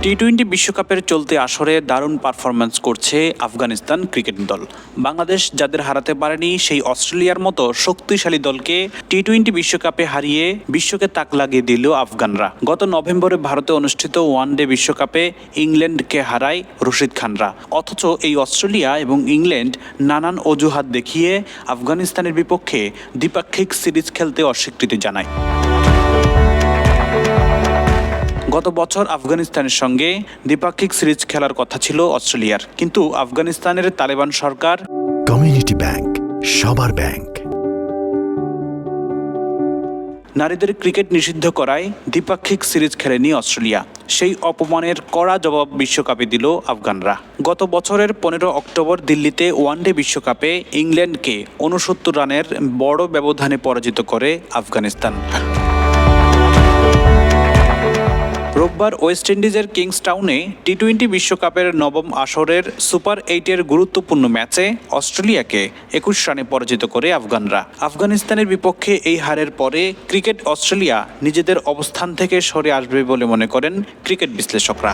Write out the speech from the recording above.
টি-20 বিশ্বকাপের চলতি আসরে দারুণ পারফরম্যান্স করছে আফগানিস্তান ক্রিকেট দল। বাংলাদেশ যাদের হারাতে পারেনি সেই অস্ট্রেলিয়ার মতো শক্তিশালী দলকে টি-20 বিশ্বকাপে হারিয়ে বিশ্বকে তাক লাগিয়ে দিল আফগানরা। গত নভেম্বরে ভারতে অনুষ্ঠিত ওয়ানডে বিশ্বকাপে ইংল্যান্ডকে হারায় রশিদ খানরা। অথচ এই অস্ট্রেলিয়া এবং ইংল্যান্ড নানান অজুহাত দেখিয়ে আফগানিস্তানের বিপক্ষে দ্বিপাক্ষিক সিরিজ খেলতে অস্বীকৃতি জানায়। গত বছর আফগানিস্তানের সঙ্গে দ্বিপাক্ষিক সিরিজ খেলার কথা ছিল অস্ট্রেলিয়ার, কিন্তু আফগানিস্তানের তালেবান সরকার কমিউনিটি ব্যাংক, সবার ব্যাংক, নারীদের ক্রিকেট নিষিদ্ধ করায় দ্বিপাক্ষিক সিরিজ খেলেনি অস্ট্রেলিয়া। সেই অপমানের কড়া জবাব বিশ্বকাপে দিল আফগানরা। গত বছরের 15 অক্টোবর দিল্লিতে ওয়ানডে বিশ্বকাপে ইংল্যান্ডকে 69 রানের বড় ব্যবধানে পরাজিত করে আফগানিস্তান। রোববার ওয়েস্ট ইন্ডিজের কিংসটাউনে টি-20 বিশ্বকাপের নবম আসরের সুপার 8-এর গুরুত্বপূর্ণ ম্যাচে অস্ট্রেলিয়াকে 21 রানে পরাজিত করে আফগানরা। আফগানিস্তানের বিপক্ষে এই হারের পরে ক্রিকেট অস্ট্রেলিয়া নিজেদের অবস্থান থেকে সরে আসবে বলে মনে করেন ক্রিকেট বিশ্লেষকরা।